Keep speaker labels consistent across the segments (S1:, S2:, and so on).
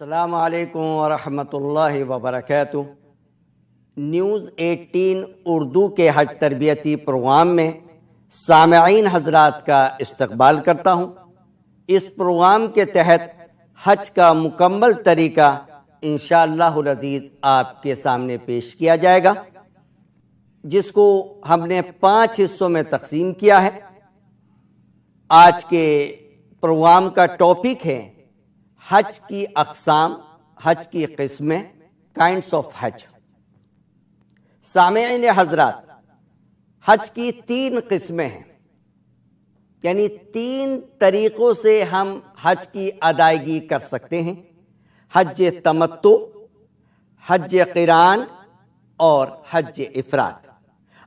S1: السلام علیکم ورحمۃ اللہ وبرکاتہ۔ نیوز 18 اردو کے حج تربیتی پروگرام میں سامعین حضرات کا استقبال کرتا ہوں۔ اس پروگرام کے تحت حج کا مکمل طریقہ انشاءاللہ العزیز آپ کے سامنے پیش کیا جائے گا، جس کو ہم نے 5 حصوں میں تقسیم کیا ہے۔ آج کے پروگرام کا ٹاپک ہے حج کی اقسام، حج کی قسمیں، کائنڈس آف حج۔ سامعین حضرات، حج کی 3 قسمیں ہیں، یعنی 3 طریقوں سے ہم حج کی ادائیگی کر سکتے ہیں: حج تمتع، حج قران اور حج افراد۔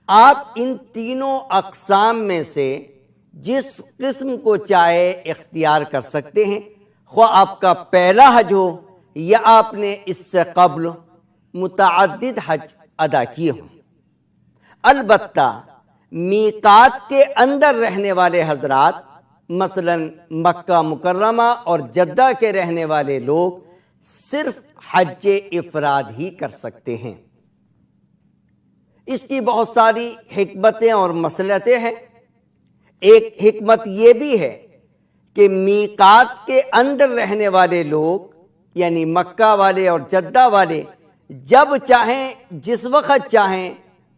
S1: آپ ان تینوں اقسام میں سے جس قسم کو چاہے اختیار کر سکتے ہیں، خواہ آپ کا پہلا حج ہو یا آپ نے اس سے قبل متعدد حج ادا کیے ہوں۔ البتہ میقات کے اندر رہنے والے حضرات، مثلا مکہ مکرمہ اور جدہ کے رہنے والے لوگ صرف حج افراد ہی کر سکتے ہیں۔ اس کی بہت ساری حکمتیں اور مصلحتیں ہیں۔ ایک حکمت یہ بھی ہے کہ میقات کے اندر رہنے والے لوگ، یعنی مکہ والے اور جدہ والے، جب چاہیں جس وقت چاہیں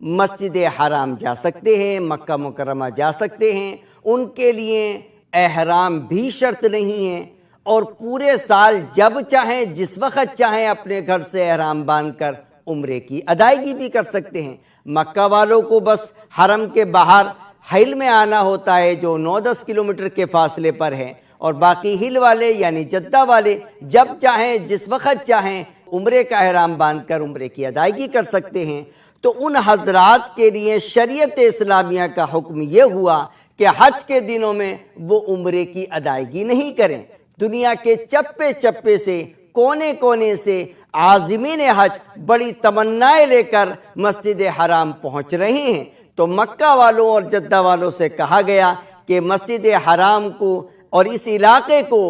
S1: مسجد حرام جا سکتے ہیں، مکہ مکرمہ جا سکتے ہیں۔ ان کے لیے احرام بھی شرط نہیں ہے، اور پورے سال جب چاہیں جس وقت چاہیں اپنے گھر سے احرام باندھ کر عمرے کی ادائیگی بھی کر سکتے ہیں۔ مکہ والوں کو بس حرم کے باہر حل میں آنا ہوتا ہے، جو 9-10 کلومیٹر کے فاصلے پر ہے، اور باقی ہل والے یعنی جدہ والے جب چاہیں جس وقت چاہیں عمرے کا احرام باندھ کر عمرے کی ادائیگی کر سکتے ہیں۔ تو ان حضرات کے لیے شریعت اسلامیہ کا حکم یہ ہوا کہ حج کے دنوں میں وہ عمرے کی ادائیگی نہیں کریں۔ دنیا کے چپے چپے سے، کونے کونے سے عازمین حج بڑی تمنائیں لے کر مسجد حرام پہنچ رہے ہیں۔ تو مکہ والوں اور جدہ والوں سے کہا گیا کہ مسجد حرام کو اور اس علاقے کو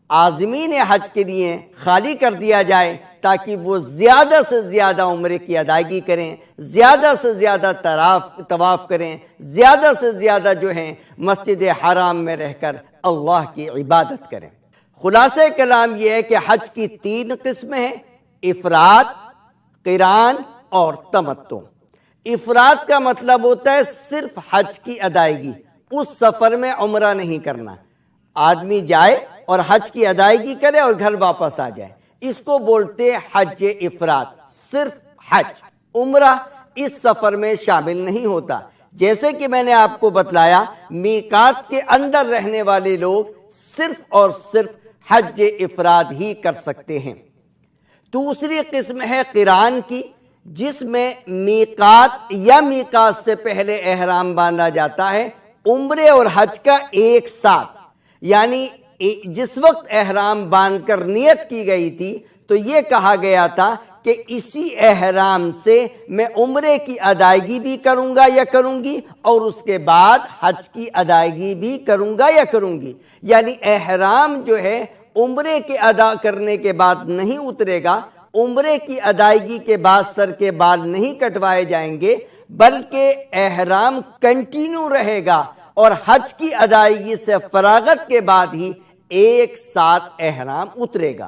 S1: عازمین حج کے لیے خالی کر دیا جائے، تاکہ وہ زیادہ سے زیادہ عمرے کی ادائیگی کریں، زیادہ سے زیادہ طواف کریں، زیادہ سے زیادہ جو ہیں مسجد حرام میں رہ کر اللہ کی عبادت کریں۔ خلاصہ کلام یہ ہے کہ حج کی 3 قسمیں ہیں: افراد، قران اور تمتع۔ افراد کا مطلب ہوتا ہے صرف حج کی ادائیگی، اس سفر میں عمرہ نہیں کرنا۔ آدمی جائے اور حج کی ادائیگی کرے اور گھر واپس آ جائے، اس کو بولتے ہیں حج افراد۔ صرف حج، عمرہ اس سفر میں شامل نہیں ہوتا۔ جیسے کہ میں نے آپ کو بتلایا، میقات کے اندر رہنے والے لوگ صرف اور صرف حج افراد ہی کر سکتے ہیں۔ دوسری قسم ہے قران کی، جس میں میقات یا میقات سے پہلے احرام باندھا جاتا ہے، عمرے اور حج کا ایک ساتھ۔ یعنی جس وقت احرام باندھ کر نیت کی گئی تھی، تو یہ کہا گیا تھا کہ اسی احرام سے میں عمرے کی ادائیگی بھی کروں گا یا کروں گی، اور اس کے بعد حج کی ادائیگی بھی کروں گا یا کروں گی۔ یعنی احرام جو ہے عمرے کے ادا کرنے کے بعد نہیں اترے گا، عمرے کی ادائیگی کے بعد سر کے بال نہیں کٹوائے جائیں گے، بلکہ احرام کنٹینیو رہے گا، اور حج کی ادائیگی سے فراغت کے بعد ہی ایک ساتھ احرام اترے گا۔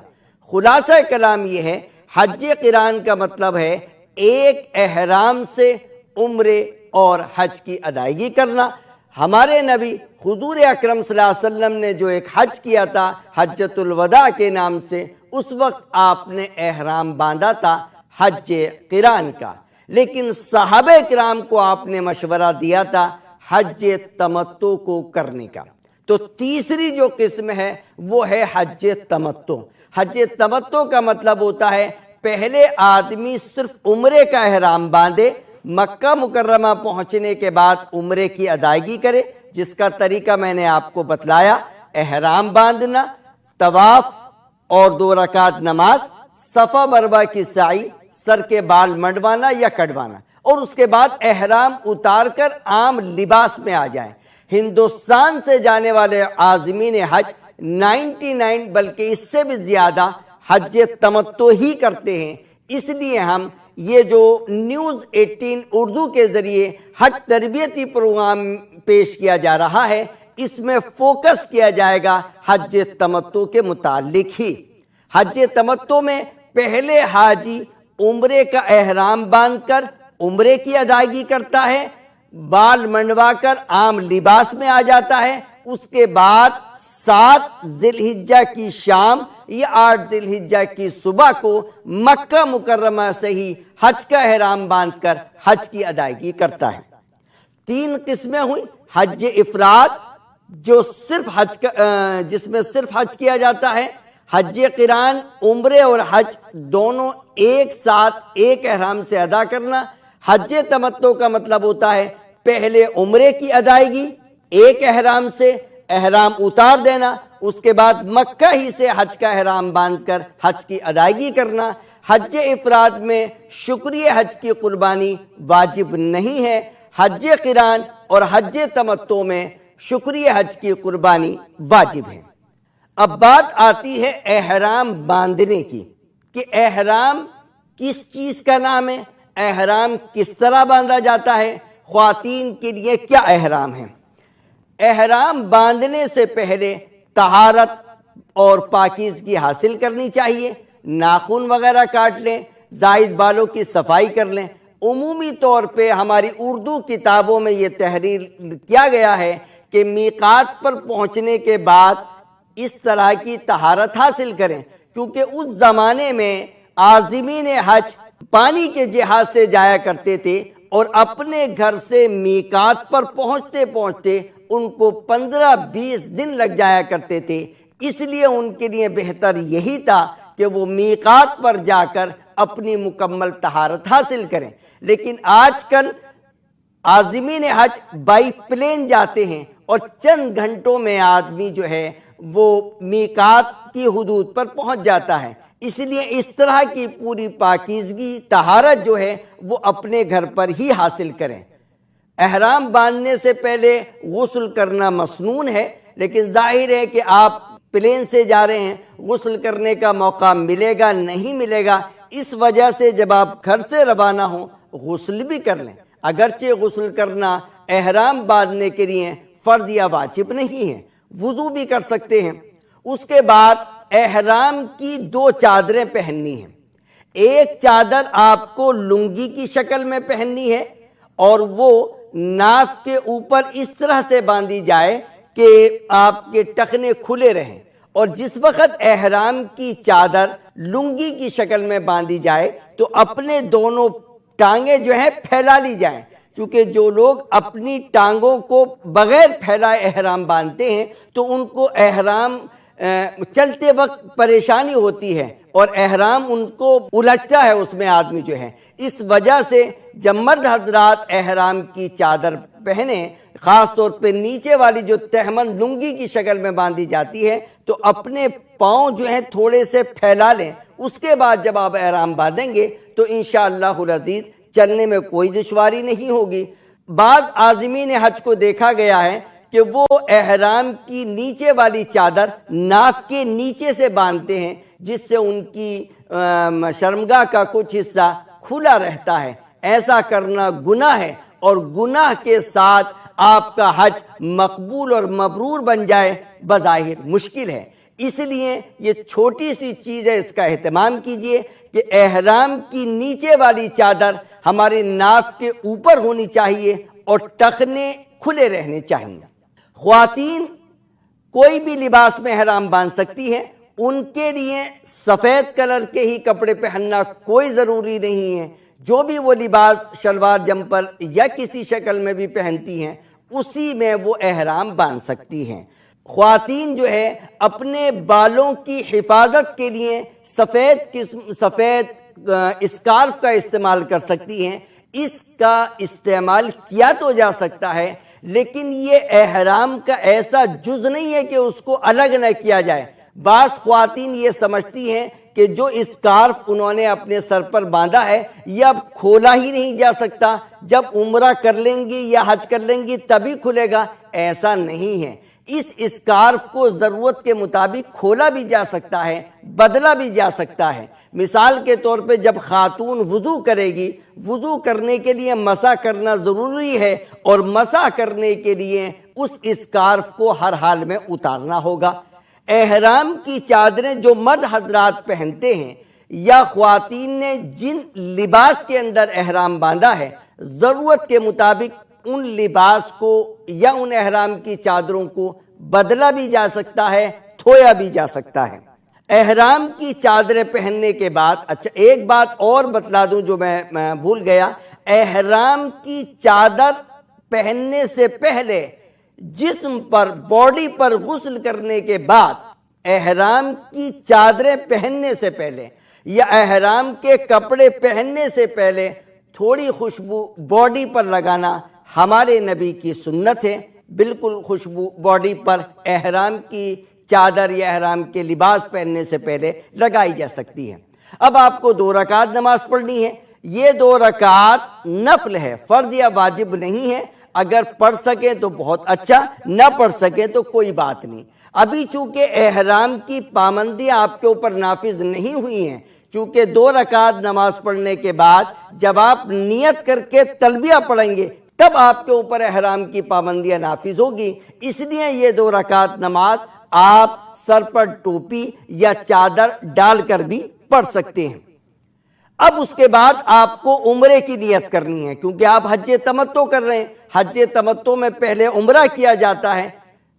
S1: خلاصہ کلام یہ ہے، حج قران کا مطلب ہے ایک احرام سے عمرے اور حج کی ادائیگی کرنا۔ ہمارے نبی حضور اکرم صلی اللہ علیہ وسلم نے جو ایک حج کیا تھا حجۃ الوداع کے نام سے، اس وقت آپ نے احرام باندھا تھا حج قران کا، لیکن صحابہ کرام کو آپ نے مشورہ دیا تھا حج تمتع کو کرنے کا۔ تو تیسری جو قسم ہے وہ ہے حج تمتع۔ حج تمتع کا مطلب ہوتا ہے پہلے آدمی صرف عمرے کا احرام باندھے، مکہ مکرمہ پہنچنے کے بعد عمرے کی ادائیگی کرے، جس کا طریقہ میں نے آپ کو بتلایا: احرام باندھنا، طواف اور 2 رکعت نماز، صفا مروہ کی سعی، سر کے بال منڈوانا یا کٹوانا، اور اس کے بعد احرام اتار کر عام لباس میں آ جائیں۔ ہندوستان سے جانے والے عازمین حج 99 بلکہ اس سے بھی زیادہ حج تمتع ہی کرتے ہیں۔ اس لیے ہم یہ جو نیوز 18 اردو کے ذریعے حج تربیتی پروگرام پیش کیا جا رہا ہے، اس میں فوکس کیا جائے گا حج تمتع کے متعلق ہی۔ حج تمتع میں پہلے حاجی عمرے کا احرام باندھ کر عمرے کی ادائیگی کرتا ہے، بال منڈوا کر عام لباس میں آ جاتا ہے۔ اس کے بعد 7 ذی الحجہ کی شام یا 8 ذی الحجہ کی صبح کو مکہ مکرمہ سے ہی حج کا احرام باندھ کر حج کی ادائیگی کرتا ہے۔ 3 قسمیں ہوئی، حج افراد جو صرف جس میں صرف حج کیا جاتا ہے، حج قران عمرے اور حج دونوں ایک ساتھ ایک احرام سے ادا کرنا۔ حج تمتع کا مطلب ہوتا ہے پہلے عمرے کی ادائیگی ایک احرام سے، احرام اتار دینا، اس کے بعد مکہ ہی سے حج کا احرام باندھ کر حج کی ادائیگی کرنا۔ حج افراد میں شکریہ حج کی قربانی واجب نہیں ہے۔ حج قران اور حج تمتع میں شکریہ حج کی قربانی واجب ہے۔ اب بات آتی ہے احرام باندھنے کی، کہ احرام کس چیز کا نام ہے، احرام کس طرح باندھا جاتا ہے، خواتین کے لیے کیا احرام ہے۔ احرام باندھنے سے پہلے طہارت اور پاکیزگی حاصل کرنی چاہیے، ناخن وغیرہ کاٹ لیں، زائد بالوں کی صفائی کر لیں۔ عمومی طور پہ ہماری اردو کتابوں میں یہ تحریر کیا گیا ہے کہ میقات پر پہنچنے کے بعد اس طرح کی طہارت حاصل کریں، کیونکہ اس زمانے میں عازمین حج پانی کے جہاز سے جایا کرتے تھے اور اپنے گھر سے میقات پر پہنچتے پہنچتے ان کو 15-20 دن لگ جایا کرتے تھے۔ اس لیے ان کے لیے بہتر یہی تھا کہ وہ میقات پر جا کر اپنی مکمل طہارت حاصل کریں۔ لیکن آج کل عازمین حج بائی پلین جاتے ہیں اور چند گھنٹوں میں آدمی جو ہے وہ میقات کی حدود پر پہنچ جاتا ہے۔ اس لیے اس طرح کی پوری پاکیزگی طہارت جو ہے وہ اپنے گھر پر ہی حاصل کریں۔ احرام باندھنے سے پہلے غسل کرنا مسنون ہے، لیکن ظاہر ہے کہ آپ پلین سے جا رہے ہیں، غسل کرنے کا موقع ملے گا نہیں ملے گا، اس وجہ سے جب آپ گھر سے روانہ ہوں غسل بھی کر لیں۔ اگرچہ غسل کرنا احرام باندھنے کے لیے فرض یا واجب نہیں ہے، وضو بھی کر سکتے ہیں۔ اس کے بعد احرام کی 2 چادریں پہننی ہیں۔ ایک چادر آپ کو لنگی کی شکل میں پہننی ہے اور وہ ناف کے اوپر اس طرح سے باندھی جائے کہ آپ کے ٹخنے کھلے رہیں، اور جس وقت احرام کی چادر لنگی کی شکل میں باندھی جائے تو اپنے دونوں ٹانگیں جو ہیں پھیلا لی جائیں، چونکہ جو لوگ اپنی ٹانگوں کو بغیر پھیلائے احرام باندھتے ہیں تو ان کو احرام چلتے وقت پریشانی ہوتی ہے اور احرام ان کو الجھتا ہے، اس میں آدمی جو ہے۔ اس وجہ سے جب مرد حضرات احرام کی چادر پہنے، خاص طور پہ نیچے والی جو تہمن لنگی کی شکل میں باندھی جاتی ہے، تو اپنے پاؤں جو ہیں تھوڑے سے پھیلا لیں۔ اس کے بعد جب آپ احرام باندھیں گے تو انشاءاللہ العزیز چلنے میں کوئی دشواری نہیں ہوگی۔ بعض عازمین حج کو دیکھا گیا ہے کہ وہ احرام کی نیچے والی چادر ناف کے نیچے سے باندھتے ہیں، جس سے ان کی شرمگاہ کا کچھ حصہ کھلا رہتا ہے۔ ایسا کرنا گناہ ہے، اور گناہ کے ساتھ آپ کا حج مقبول اور مبرور بن جائے بظاہر مشکل ہے۔ اس لیے یہ چھوٹی سی چیز ہے، اس کا اہتمام کیجئے کہ احرام کی نیچے والی چادر ہماری ناف کے اوپر ہونی چاہیے اور ٹخنے کھلے رہنے چاہیے۔ خواتین کوئی بھی لباس میں احرام باندھ سکتی ہیں، ان کے لیے سفید کلر کے ہی کپڑے پہننا کوئی ضروری نہیں ہے۔ جو بھی وہ لباس شلوار جمپر یا کسی شکل میں بھی پہنتی ہیں اسی میں وہ احرام باندھ سکتی ہیں۔ خواتین جو ہے اپنے بالوں کی حفاظت کے لیے سفید اسکارف کا استعمال کر سکتی ہیں۔ اس کا استعمال کیا تو جا سکتا ہے، لیکن یہ احرام کا ایسا جز نہیں ہے کہ اس کو الگ نہ کیا جائے۔ بعض خواتین یہ سمجھتی ہیں کہ جو اسکارف انہوں نے اپنے سر پر باندھا ہے یہ اب کھولا ہی نہیں جا سکتا، جب عمرہ کر لیں گی یا حج کر لیں گی تبھی کھلے گا۔ ایسا نہیں ہے۔ اس اسکارف کو ضرورت کے مطابق کھولا بھی جا سکتا ہے، بدلا بھی جا سکتا ہے۔ مثال کے طور پہ جب خاتون وضو کرے گی، وضو کرنے کے لیے مسح کرنا ضروری ہے، اور مسح کرنے کے لیے اس اسکارف کو ہر حال میں اتارنا ہوگا۔ احرام کی چادریں جو مرد حضرات پہنتے ہیں یا خواتین نے جن لباس کے اندر احرام باندھا ہے، ضرورت کے مطابق ان لباس کو یا ان احرام کی چادروں کو بدلا بھی جا سکتا ہے، دھویا بھی جا سکتا ہے۔ احرام کی چادریں پہننے کے بعد، اچھا ایک بات اور بتلا دوں جو میں بھول گیا، احرام کی چادر پہننے سے پہلے جسم پر، باڈی پر غسل کرنے کے بعد، احرام کی چادریں پہننے سے پہلے یا احرام کے کپڑے پہننے سے پہلے تھوڑی خوشبو باڈی پر لگانا ہمارے نبی کی سنت ہے۔ بالکل خوشبو باڈی پر احرام کی چادر یا احرام کے لباس پہننے سے پہلے لگائی جا سکتی ہے۔ اب آپ کو 2 رکعت نماز پڑھنی ہے۔ یہ 2 رکعت نفل ہے، فرض یا واجب نہیں ہے۔ اگر پڑھ سکیں تو بہت اچھا، نہ پڑھ سکیں تو کوئی بات نہیں۔ ابھی چونکہ احرام کی پابندیاں آپ کے اوپر نافذ نہیں ہوئی ہیں، چونکہ 2 رکعت نماز پڑھنے کے بعد جب آپ نیت کر کے تلبیہ پڑھیں گے تب آپ کے اوپر احرام کی پابندیاں نافذ ہوگی، اس لیے یہ 2 رکعت نماز آپ سر پر ٹوپی یا چادر ڈال کر بھی پڑھ سکتے ہیں۔ اب اس کے بعد آپ کو عمرے کی نیت کرنی ہے، کیونکہ آپ حج تمتع کر رہے ہیں۔ حج تمتع میں پہلے عمرہ کیا جاتا ہے،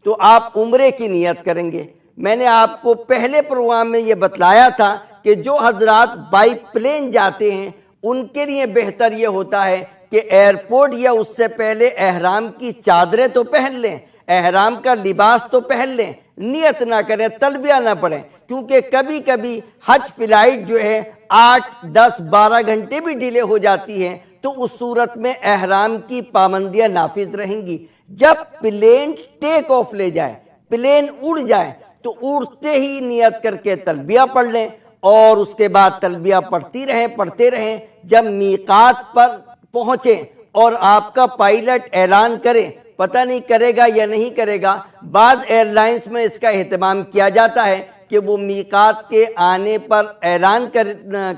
S1: تو آپ عمرے کی نیت کریں گے۔ میں نے آپ کو پہلے پروگرام میں یہ بتلایا تھا کہ جو حضرات بائی پلین جاتے ہیں ان کے لیے بہتر یہ ہوتا ہے کہ ایئرپورٹ یا اس سے پہلے احرام کی چادریں تو پہن لیں، احرام کا لباس تو پہن لیں، نیت نہ کریں، تلبیہ نہ پڑھیں، کیونکہ کبھی کبھی حج فلائٹ جو ہے 8 10 12 گھنٹے بھی ڈیلے ہو جاتی ہے، تو اس صورت میں احرام کی پابندیاں نافذ رہیں گی۔ جب پلین ٹیک آف لے جائے، پلین اڑ جائے، تو اڑتے ہی نیت کر کے تلبیہ پڑھ لیں، اور اس کے بعد تلبیہ پڑھتے رہیں۔ جب میقات پر پہنچیں اور آپ کا پائلٹ اعلان کرے، پتہ نہیں کرے گا یا نہیں کرے گا، بعض ایئر لائنز میں اس کا اہتمام کیا جاتا ہے کہ وہ میقات کے آنے پر اعلان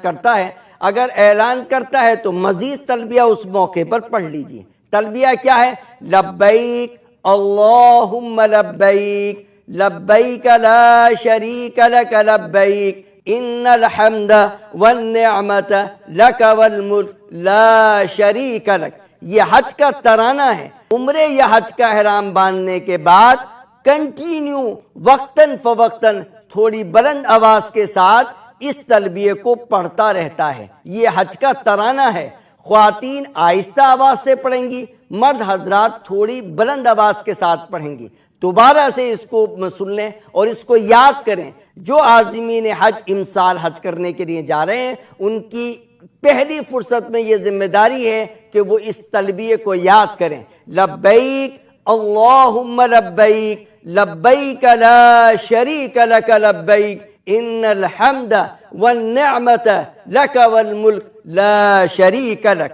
S1: کرتا ہے۔ اگر اعلان کرتا ہے تو مزید تلبیہ اس موقع پر پڑھ لیجیے۔ تلبیہ کیا ہے؟ لبیک اللہم لبیک، لبیک لا شریک لک لبیک، ان الحمد والنعمت لک والملک لا شریک لک۔ یہ حج کا ترانہ ہے۔ عمرے یا حج کا احرام باندھنے کے بعد کنٹینیو وقتاً فوقتاً تھوڑی بلند آواز کے ساتھ اس تلبیہ کو پڑھتا رہتا ہے۔ یہ حج کا ترانہ ہے۔ خواتین آہستہ آواز سے پڑھیں گی، مرد حضرات تھوڑی بلند آواز کے ساتھ پڑھیں گی۔ دوبارہ سے اس کو سن لیں اور اس کو یاد کریں۔ جو عازمین حج امسال حج کرنے کے لیے جا رہے ہیں، ان کی پہلی فرصت میں یہ ذمہ داری ہے کہ وہ اس تلبیہ کو یاد کریں۔ لبیک اللہم لبیک، لبیک لا شریک لک لبیک، ان الحمد والنعمت لک والملک لا شریک لک۔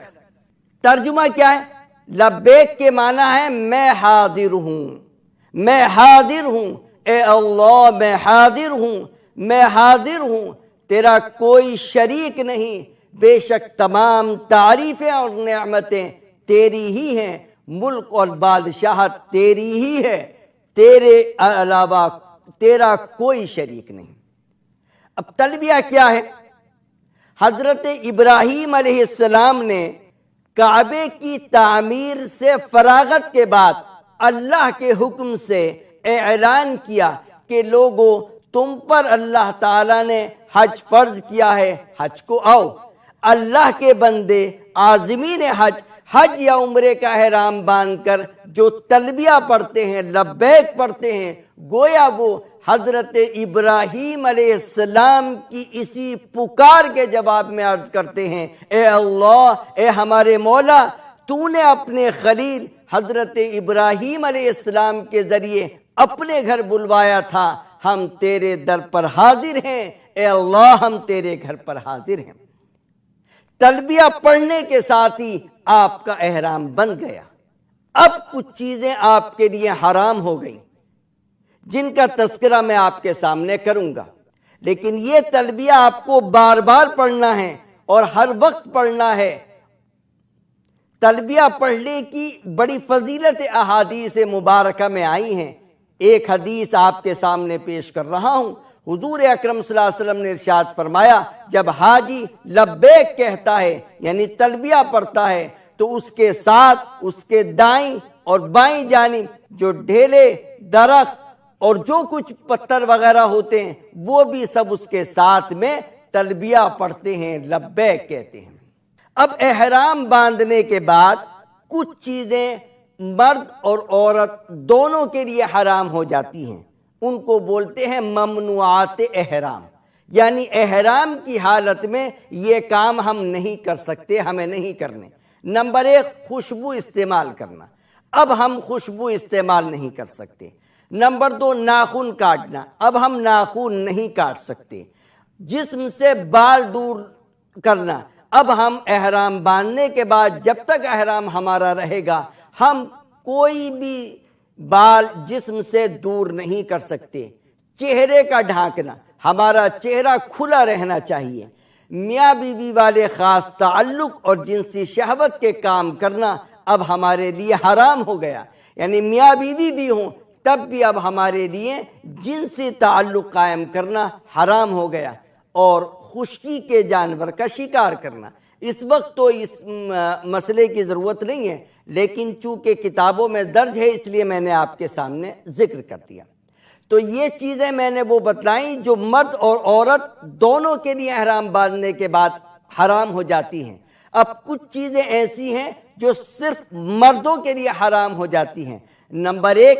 S1: ترجمہ کیا ہے؟ لبیک کے معنی ہے میں حاضر ہوں، میں حاضر ہوں، اے اللہ میں حاضر ہوں، میں حاضر ہوں، تیرا کوئی شریک نہیں، بے شک تمام تعریفیں اور نعمتیں تیری ہی ہیں، ملک اور بادشاہت تیری ہی ہے، تیرے علاوہ تیرا کوئی شریک نہیں۔ اب تلبیہ کیا ہے؟ حضرت ابراہیم علیہ السلام نے کعبے کی تعمیر سے فراغت کے بعد اللہ کے حکم سے اعلان کیا کہ لوگو تم پر اللہ تعالیٰ نے حج فرض کیا ہے، حج کو آؤ۔ اللہ کے بندے عازمین حج، حج یا عمرے کا احرام باندھ کر جو تلبیہ پڑھتے ہیں، لبیک پڑھتے ہیں، گویا وہ حضرت ابراہیم علیہ السلام کی اسی پکار کے جواب میں عرض کرتے ہیں، اے اللہ، اے ہمارے مولا، تو نے اپنے خلیل حضرت ابراہیم علیہ السلام کے ذریعے اپنے گھر بلوایا تھا، ہم تیرے در پر حاضر ہیں، اے اللہ ہم تیرے گھر پر حاضر ہیں۔ تلبیہ پڑھنے کے ساتھ ہی آپ کا احرام بن گیا۔ اب کچھ چیزیں آپ کے لیے حرام ہو گئیں۔ جن کا تذکرہ میں آپ کے سامنے کروں گا، لیکن یہ تلبیہ آپ کو بار بار پڑھنا ہے اور ہر وقت پڑھنا ہے۔ تلبیہ پڑھنے کی بڑی فضیلت احادیث مبارکہ میں آئی ہیں۔ ایک حدیث آپ کے سامنے پیش کر رہا ہوں۔ حضور اکرم صلی اللہ علیہ وسلم نے ارشاد فرمایا، جب حاجی لبیک کہتا ہے یعنی تلبیہ پڑھتا ہے تو اس کے ساتھ اس کے دائیں اور بائیں جانب جو ڈھیلے، درخت اور جو کچھ پتھر وغیرہ ہوتے ہیں وہ بھی سب اس کے ساتھ میں تلبیہ پڑھتے ہیں، لبیک کہتے ہیں۔ اب احرام باندھنے کے بعد کچھ چیزیں مرد اور عورت دونوں کے لیے حرام ہو جاتی ہیں، ان کو بولتے ہیں ممنوعات احرام، یعنی احرام کی حالت میں یہ کام ہم نہیں کر سکتے، ہمیں نہیں کرنے۔ نمبر 1، خوشبو استعمال کرنا، اب ہم خوشبو استعمال نہیں کر سکتے۔ نمبر 2، ناخن کاٹنا، اب ہم ناخن نہیں کاٹ سکتے۔ جسم سے بال دور کرنا، اب ہم احرام باندھنے کے بعد جب تک احرام ہمارا رہے گا ہم کوئی بھی بال جسم سے دور نہیں کر سکتے۔ چہرے کا ڈھانکنا، ہمارا چہرہ کھلا رہنا چاہیے۔ میاں بیوی والے خاص تعلق اور جنسی شہوت کے کام کرنا اب ہمارے لیے حرام ہو گیا، یعنی میاں بیوی بھی ہوں تب بھی اب ہمارے لیے جنسی تعلق قائم کرنا حرام ہو گیا۔ اور خشکی کے جانور کا شکار کرنا، اس وقت تو اس مسئلے کی ضرورت نہیں ہے، لیکن چونکہ کتابوں میں درج ہے اس لیے میں نے آپ کے سامنے ذکر کر دیا۔ تو یہ چیزیں میں نے وہ بتلائیں جو مرد اور عورت دونوں کے لیے احرام باندھنے کے بعد حرام ہو جاتی ہیں۔ اب کچھ چیزیں ایسی ہیں جو صرف مردوں کے لیے حرام ہو جاتی ہیں۔ نمبر 1،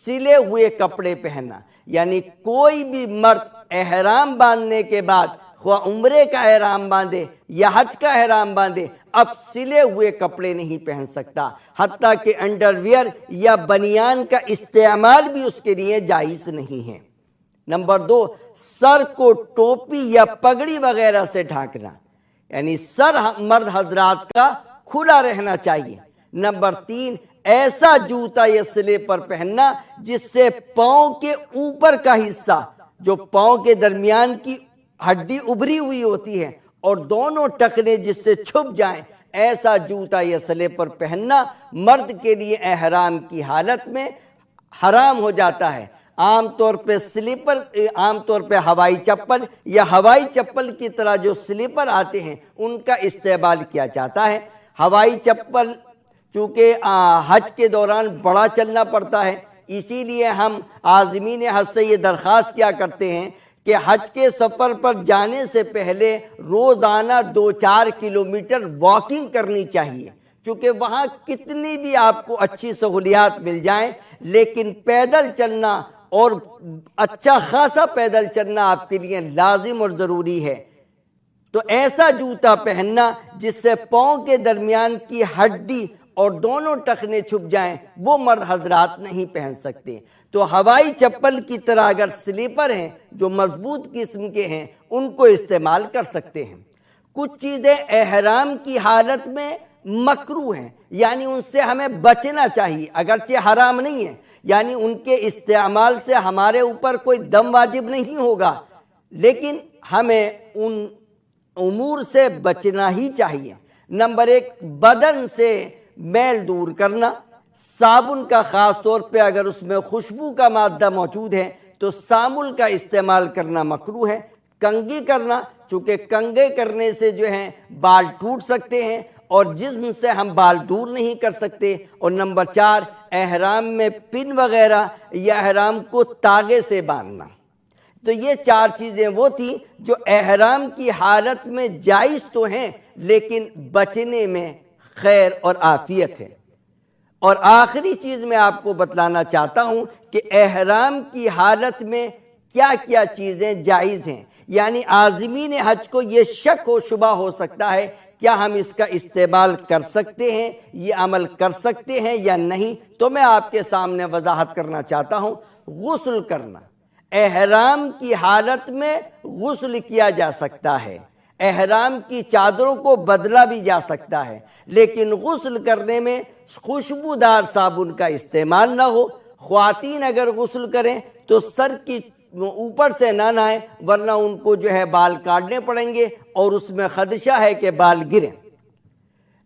S1: سلے ہوئے کپڑے پہننا، یعنی کوئی بھی مرد احرام باندھنے کے بعد خواہ عمرے کا احرام باندھے یا حج کا احرام باندھے اب سلے ہوئے کپڑے نہیں پہن سکتا، حتیٰ کہ انڈر ویئر یا بنیان کا استعمال بھی اس کے لیے جائز نہیں ہے۔ نمبر 2، سر کو ٹوپی یا پگڑی وغیرہ سے ڈھانکنا، یعنی سر مرد حضرات کا کھلا رہنا چاہیے۔ نمبر 3، ایسا جوتا یا سلیپر پہننا جس سے پاؤں کے اوپر کا حصہ، جو پاؤں کے درمیان کی ہڈی ابری ہوئی ہوتی ہے اور دونوں ٹخنے جس سے چھپ جائیں، ایسا جوتا یا سلیپر پہننا مرد کے لیے احرام کی حالت میں حرام ہو جاتا ہے۔ عام طور پہ سلیپر، عام طور پہ ہوائی چپل یا ہوائی چپل کی طرح جو سلیپر آتے ہیں ان کا استعمال کیا جاتا ہے۔ ہوائی چپل چونکہ حج کے دوران بڑا چلنا پڑتا ہے، اسی لیے ہم عازمین حج سے یہ درخواست کیا کرتے ہیں کہ حج کے سفر پر جانے سے پہلے روزانہ 2-4 کلومیٹر واکنگ کرنی چاہیے، چونکہ وہاں کتنی بھی آپ کو اچھی سہولیات مل جائیں لیکن پیدل چلنا اور اچھا خاصا پیدل چلنا آپ کے لیے لازم اور ضروری ہے۔ تو ایسا جوتا پہننا جس سے پاؤں کے درمیان کی ہڈی اور دونوں ٹخنے چھپ جائیں وہ مرد حضرات نہیں پہن سکتے۔ تو ہوائی چپل کی طرح اگر سلیپر ہیں جو مضبوط قسم کے ہیں ان کو استعمال کر سکتے ہیں۔ کچھ چیزیں احرام کی حالت میں مکروہ ہیں، یعنی ان سے ہمیں بچنا چاہیے، اگرچہ حرام نہیں ہے، یعنی ان کے استعمال سے ہمارے اوپر کوئی دم واجب نہیں ہوگا، لیکن ہمیں ان امور سے بچنا ہی چاہیے۔ نمبر 1، بدن سے میل دور کرنا، صابن کا خاص طور پہ اگر اس میں خوشبو کا مادہ موجود ہے تو صابن کا استعمال کرنا مکروہ ہے۔ کنگھی کرنا، چونکہ کنگھے کرنے سے جو ہیں بال ٹوٹ سکتے ہیں اور جسم سے ہم بال دور نہیں کر سکتے۔ اور نمبر 4، احرام میں پن وغیرہ یا احرام کو تاگے سے باندھنا۔ تو یہ 4 چیزیں وہ تھیں جو احرام کی حالت میں جائز تو ہیں لیکن بچنے میں خیر اور عافیت ہے۔ اور آخری چیز میں آپ کو بتلانا چاہتا ہوں کہ احرام کی حالت میں کیا کیا چیزیں جائز ہیں، یعنی عازمین حج کو یہ شک و شبہ ہو سکتا ہے کیا ہم اس کا استعمال کر سکتے ہیں، یہ عمل کر سکتے ہیں یا نہیں۔ تو میں آپ کے سامنے وضاحت کرنا چاہتا ہوں۔ غسل کرنا، احرام کی حالت میں غسل کیا جا سکتا ہے، احرام کی چادروں کو بدلا بھی جا سکتا ہے، لیکن غسل کرنے میں خوشبودار صابن کا استعمال نہ ہو، خواتین اگر غسل کریں تو سر کی اوپر سے نہ نہائیں، ورنہ ان کو جو ہے بال کاٹنے پڑیں گے اور اس میں خدشہ ہے کہ بال گریں۔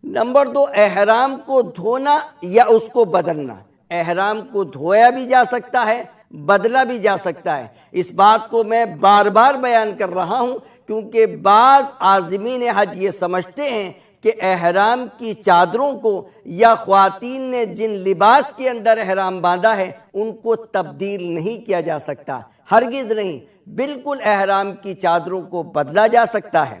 S1: نمبر 2، احرام کو دھونا یا اس کو بدلنا۔ احرام کو دھویا بھی جا سکتا ہے، بدلا بھی جا سکتا ہے۔ اس بات کو میں بار بار بیان کر رہا ہوں کیونکہ بعض عازمین حج یہ سمجھتے ہیں کہ احرام کی چادروں کو یا خواتین نے جن لباس کے اندر احرام باندھا ہے ان کو تبدیل نہیں کیا جا سکتا۔ ہرگز نہیں، بالکل احرام کی چادروں کو بدلا جا سکتا ہے۔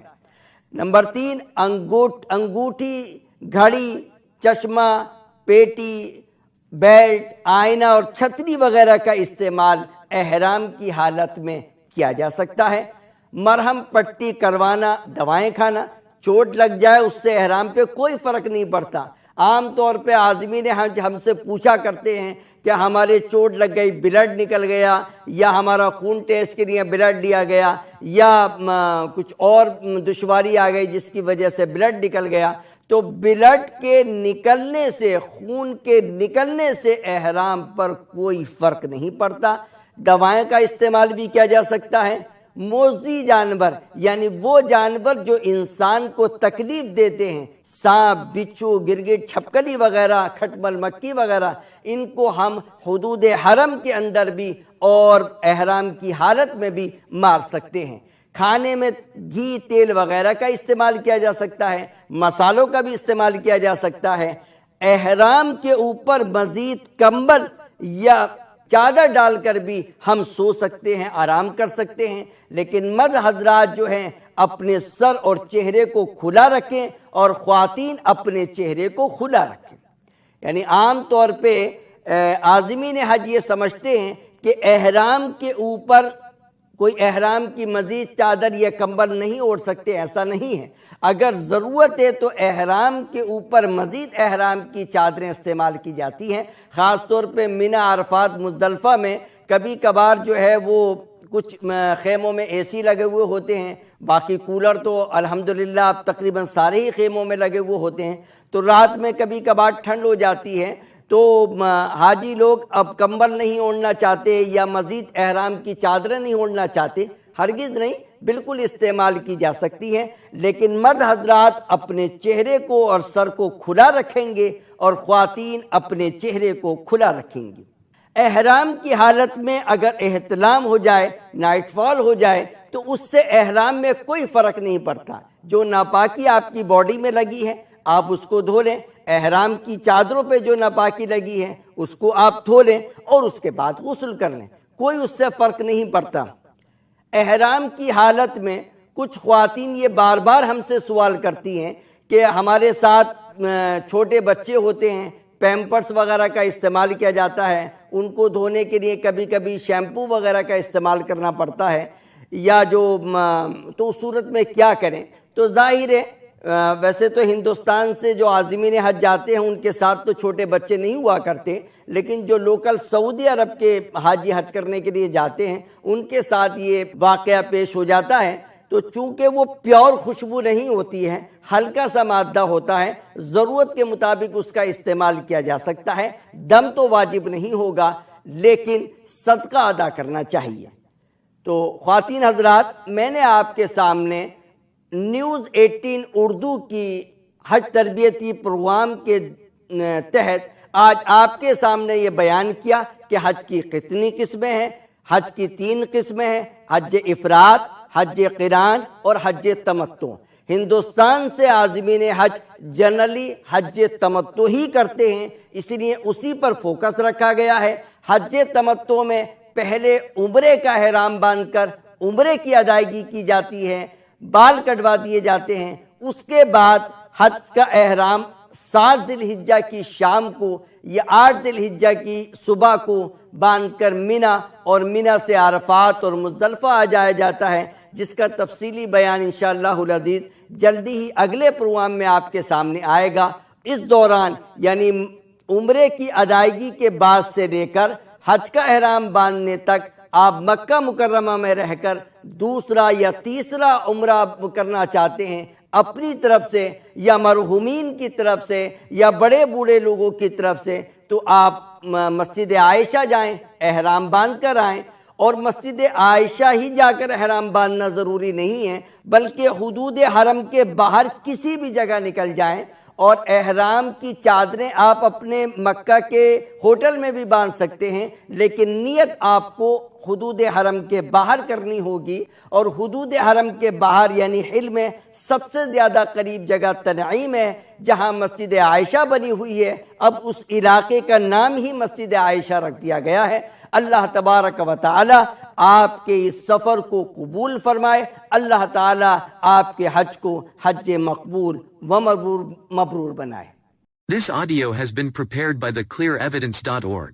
S1: نمبر 3، انگوٹھی، گھڑی، چشمہ، پیٹی، بیلٹ، آئینہ اور چھتری وغیرہ کا استعمال احرام کی حالت میں کیا جا سکتا ہے۔ مرہم پٹی کروانا، دوائیں کھانا، چوٹ لگ جائے اس سے احرام پہ کوئی فرق نہیں پڑتا۔ عام طور پہ عازمین حج ہم سے پوچھا کرتے ہیں کہ ہمارے چوٹ لگ گئی، بلڈ نکل گیا، یا ہمارا خون ٹیسٹ کے لیے بلڈ لیا گیا، یا کچھ اور دشواری آ گئی جس کی وجہ سے بلڈ نکل گیا، تو بلڈ کے نکلنے سے، خون کے نکلنے سے احرام پر کوئی فرق نہیں پڑتا۔ دوائیں کا استعمال بھی کیا جا سکتا ہے۔ موذی جانور یعنی وہ جانور جو انسان کو تکلیف دیتے ہیں، سانپ، بچھو، گرگٹ، چھپکلی وغیرہ، کھٹمل مکھی وغیرہ، ان کو ہم حدود حرم کے اندر بھی اور احرام کی حالت میں بھی مار سکتے ہیں۔ کھانے میں گھی، تیل وغیرہ کا استعمال کیا جا سکتا ہے، مسالوں کا بھی استعمال کیا جا سکتا ہے۔ احرام کے اوپر مزید کمبل یا چادر ڈال کر بھی ہم سو سکتے ہیں، آرام کر سکتے ہیں، لیکن مرد حضرات جو ہیں اپنے سر اور چہرے کو کھلا رکھیں اور خواتین اپنے چہرے کو کھلا رکھیں۔ یعنی عام طور پہ عازمین حج یہ سمجھتے ہیں کہ احرام کے اوپر کوئی احرام کی مزید چادر یا کمبل نہیں اوڑھ سکتے، ایسا نہیں ہے۔ اگر ضرورت ہے تو احرام کے اوپر مزید احرام کی چادریں استعمال کی جاتی ہیں، خاص طور پہ منی، عرفات، مزدلفہ میں کبھی کبھار جو ہے وہ کچھ خیموں میں اے سی لگے ہوئے ہوتے ہیں، باقی کولر تو الحمدللہ اب تقریباً سارے ہی خیموں میں لگے ہوئے ہوتے ہیں، تو رات میں کبھی کبھار ٹھنڈ ہو جاتی ہے، تو حاجی لوگ اب کمبل نہیں اوڑھنا چاہتے یا مزید احرام کی چادریں نہیں اوڑھنا چاہتے، ہرگز نہیں، بالکل استعمال کی جا سکتی ہے، لیکن مرد حضرات اپنے چہرے کو اور سر کو کھلا رکھیں گے اور خواتین اپنے چہرے کو کھلا رکھیں گی۔ احرام کی حالت میں اگر احتلام ہو جائے، نائٹ فال ہو جائے، تو اس سے احرام میں کوئی فرق نہیں پڑتا۔ جو ناپاکی آپ کی باڈی میں لگی ہے آپ اس کو دھو لیں، احرام کی چادروں پہ جو ناپاکی لگی ہے اس کو آپ دھو لیں اور اس کے بعد غسل کر لیں، کوئی اس سے فرق نہیں پڑتا۔ احرام کی حالت میں کچھ خواتین یہ بار بار ہم سے سوال کرتی ہیں کہ ہمارے ساتھ چھوٹے بچے ہوتے ہیں، پیمپرس وغیرہ کا استعمال کیا جاتا ہے، ان کو دھونے کے لیے کبھی کبھی شیمپو وغیرہ کا استعمال کرنا پڑتا ہے، یا تو اس صورت میں کیا کریں؟ تو ظاہر ہے ویسے تو ہندوستان سے جو عازمین حج جاتے ہیں ان کے ساتھ تو چھوٹے بچے نہیں ہوا کرتے، لیکن جو لوکل سعودی عرب کے حاجی حج کرنے کے لیے جاتے ہیں ان کے ساتھ یہ واقعہ پیش ہو جاتا ہے۔ تو چونکہ وہ پیور خوشبو نہیں ہوتی ہے، ہلکا سا مادہ ہوتا ہے، ضرورت کے مطابق اس کا استعمال کیا جا سکتا ہے، دم تو واجب نہیں ہوگا لیکن صدقہ ادا کرنا چاہیے۔ تو خواتین حضرات، میں نے آپ کے سامنے نیوز 18 اردو کی حج تربیتی پروگرام کے تحت آج آپ کے سامنے یہ بیان کیا کہ حج کی کتنی قسمیں ہیں۔ حج کی 3 قسمیں ہیں، حج افراد، حج قران اور حج تمتع۔ ہندوستان سے عازمین حج جنرلی حج تمتع ہی کرتے ہیں، اس لیے اسی پر فوکس رکھا گیا ہے۔ حج تمتع میں پہلے عمرے کا احرام باندھ کر عمرے کی ادائیگی کی جاتی ہے، بال کٹوا دیے جاتے ہیں، اس کے بعد حج کا احرام 7 ذی الحجہ کی شام کو یا 8 ذی الحجہ کی صبح کو باندھ کر منی اور منی سے عرفات اور مزدلفہ آ جایا جاتا ہے، جس کا تفصیلی بیان انشاءاللہ العزیز جلدی ہی اگلے پروگرام میں آپ کے سامنے آئے گا۔ اس دوران یعنی عمرے کی ادائیگی کے بعد سے لے کر حج کا احرام باندھنے تک آپ مکہ مکرمہ میں رہ کر دوسرا یا تیسرا عمرہ کرنا چاہتے ہیں، اپنی طرف سے یا مرحومین کی طرف سے یا بڑے بوڑھے لوگوں کی طرف سے تو آپ مسجد عائشہ جائیں، احرام باندھ کر آئیں، اور مسجد عائشہ ہی جا کر احرام باندھنا ضروری نہیں ہے، بلکہ حدود حرم کے باہر کسی بھی جگہ نکل جائیں اور احرام کی چادریں آپ اپنے مکہ کے ہوٹل میں بھی باندھ سکتے ہیں، لیکن نیت آپ کو حدود حرم کے باہر کرنی ہوگی، اور حدود حرم کے باہر یعنی حل میں سب سے زیادہ قریب جگہ تنعیم ہے جہاں مسجد عائشہ بنی ہوئی ہے۔ اب اس علاقے کا نام ہی مسجد عائشہ رکھ دیا گیا ہے۔ اللہ تبارک و تعالی آپ کے اس سفر کو قبول فرمائے، اللہ تعالی آپ کے حج کو حج مقبول و مبرور بنائے۔
S2: This audio has been prepared by theclearevidence.org.